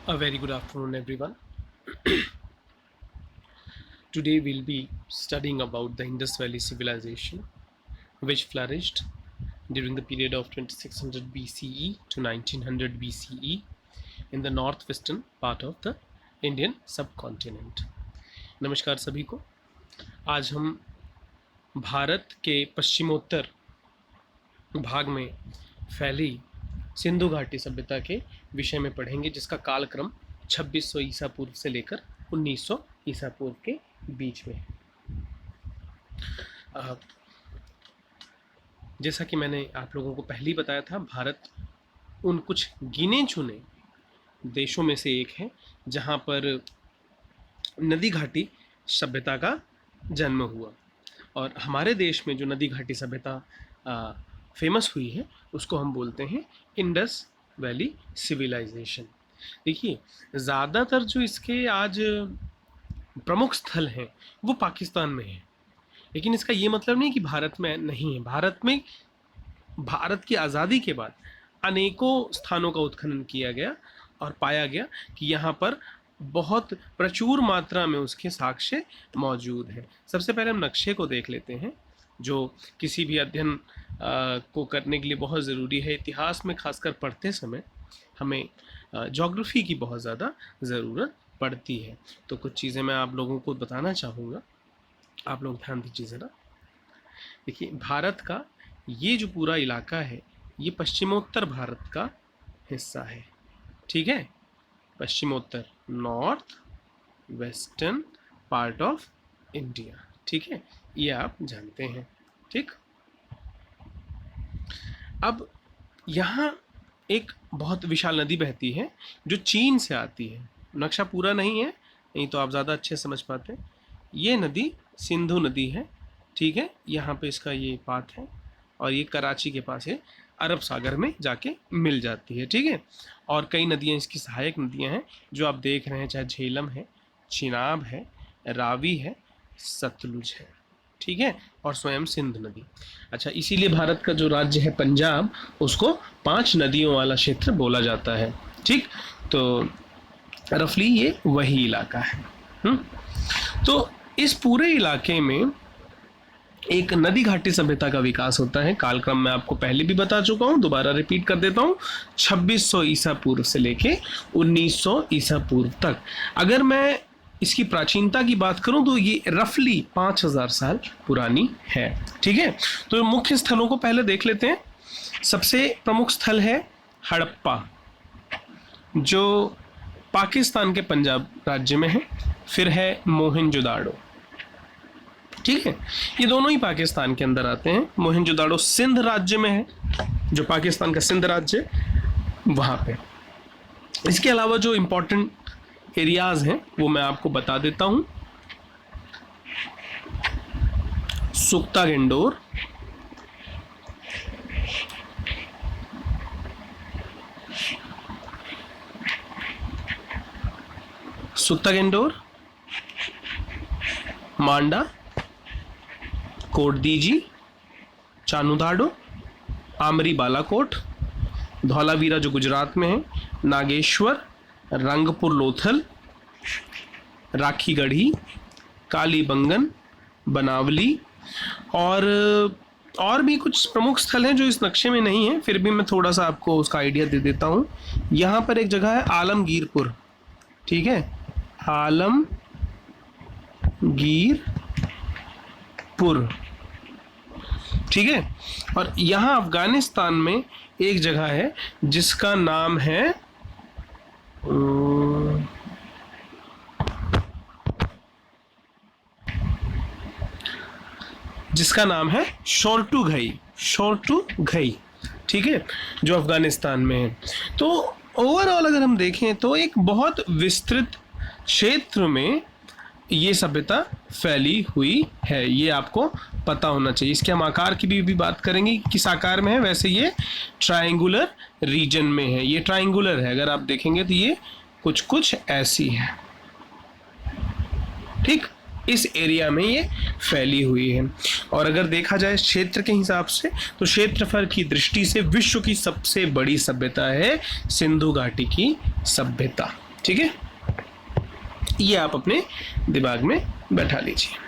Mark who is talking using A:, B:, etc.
A: A very good afternoon, everyone. Today we'll be studying about the Indus Valley civilization, which flourished during the period of 2600 BCE to 1900 BCE in the northwestern part of the Indian subcontinent. नमस्कार सभी को। आज हम भारत के पश्चिमोत्तर भाग में फैली सिंधु घाटी सभ्यता के विषय में पढ़ेंगे, जिसका कालक्रम 2600 ईसा पूर्व से लेकर 1900 ईसा पूर्व के बीच में है। जैसा कि मैंने आप लोगों को पहले ही बताया था, भारत उन कुछ गिने चुने देशों में से एक है जहां पर नदी घाटी सभ्यता का जन्म हुआ। और हमारे देश में जो नदी घाटी सभ्यता फेमस हुई है उसको हम बोलते हैं इंडस वैली सिविलाइजेशन। देखिए, ज़्यादातर जो इसके आज प्रमुख स्थल हैं वो पाकिस्तान में हैं, लेकिन इसका ये मतलब नहीं कि भारत में नहीं है। भारत में भारत की आज़ादी के बाद अनेकों स्थानों का उत्खनन किया गया और पाया गया कि यहाँ पर बहुत प्रचुर मात्रा में उसके साक्ष्य मौजूद हैं। सबसे पहले हम नक्शे को देख लेते हैं, जो किसी भी अध्ययन को करने के लिए बहुत ज़रूरी है। इतिहास में खासकर पढ़ते समय हमें ज्योग्राफी की बहुत ज़्यादा ज़रूरत पड़ती है। तो कुछ चीज़ें मैं आप लोगों को बताना चाहूँगा, आप लोग ध्यान दीजिए ज़रा। देखिए, भारत का ये जो पूरा इलाका है ये पश्चिमोत्तर भारत का हिस्सा है, ठीक है। पश्चिमोत्तर, north western part of India, ठीक है, ये आप जानते हैं, ठीक। अब यहाँ एक बहुत विशाल नदी बहती है जो चीन से आती है। नक्शा पूरा नहीं है, नहीं तो आप ज़्यादा अच्छे समझ पाते। ये नदी सिंधु नदी है, ठीक है। यहाँ पे इसका ये पाथ है और ये कराची के पास है, अरब सागर में जाके मिल जाती है, ठीक है। और कई नदियाँ इसकी सहायक नदियाँ हैं जो आप देख रहे हैं, चाहे झेलम है, चिनाब है, रावी है, सतलुज है, ठीक है, और स्वयं सिंध नदी। अच्छा, इसीलिए भारत का जो राज्य है पंजाब, उसको 5 नदियों वाला क्षेत्र बोला जाता है, ठीक। तो रफली ये वही इलाका है। तो इस पूरे इलाके में एक नदी घाटी सभ्यता का विकास होता है। कालक्रम मैं आपको पहले भी बता चुका हूँ, दोबारा रिपीट कर देता हूँ। 2600 ईसा पूर्व से लेके 1900 ईसा पूर्व तक। अगर मैं इसकी प्राचीनता की बात करूं तो ये रफली 5000 साल पुरानी है, ठीक है। तो मुख्य स्थलों को पहले देख लेते हैं। सबसे प्रमुख स्थल है हड़प्पा, जो पाकिस्तान के पंजाब राज्य में है। फिर है मोहनजोदाड़ो, ठीक है, ये दोनों ही पाकिस्तान के अंदर आते हैं। मोहनजोदाड़ो सिंध राज्य में है, जो पाकिस्तान का सिंध राज्य वहां पे। इसके अलावा जो इंपॉर्टेंट एरियाज हैं वो मैं आपको बता देता हूं। सुक्ता गेंडोर, मांडा, कोटदीजी, चानुदाडो, आमरी बालाकोट, धौलावीरा जो गुजरात में है, नागेश्वर, रंगपुर लोथल, राखी गढ़ी, कालीबंगन, बनावली और भी कुछ प्रमुख स्थल हैं जो इस नक्शे में नहीं है, फिर भी मैं थोड़ा सा आपको उसका आइडिया दे देता हूँ। यहाँ पर एक जगह है आलमगीरपुर, ठीक है, आलमगीरपुर, ठीक है। और यहाँ अफगानिस्तान में एक जगह है जिसका नाम है शोर्टुघई, ठीक है, जो अफगानिस्तान में है। तो ओवरऑल अगर हम देखें तो एक बहुत विस्तृत क्षेत्र में ये सभ्यता फैली हुई है, ये आपको पता होना चाहिए। इसके हम आकार की भी बात करेंगे, किस आकार में है। वैसे ये ट्रायंगुलर रीजन में है, ये ट्रायंगुलर है, अगर आप देखेंगे तो ये कुछ कुछ ऐसी है, ठीक। इस एरिया में ये फैली हुई है। और अगर देखा जाए क्षेत्र के हिसाब से तो क्षेत्रफल की दृष्टि से विश्व की सबसे बड़ी सभ्यता है सिंधु घाटी की सभ्यता, ठीक है, ये आप अपने दिमाग में बैठा लीजिए।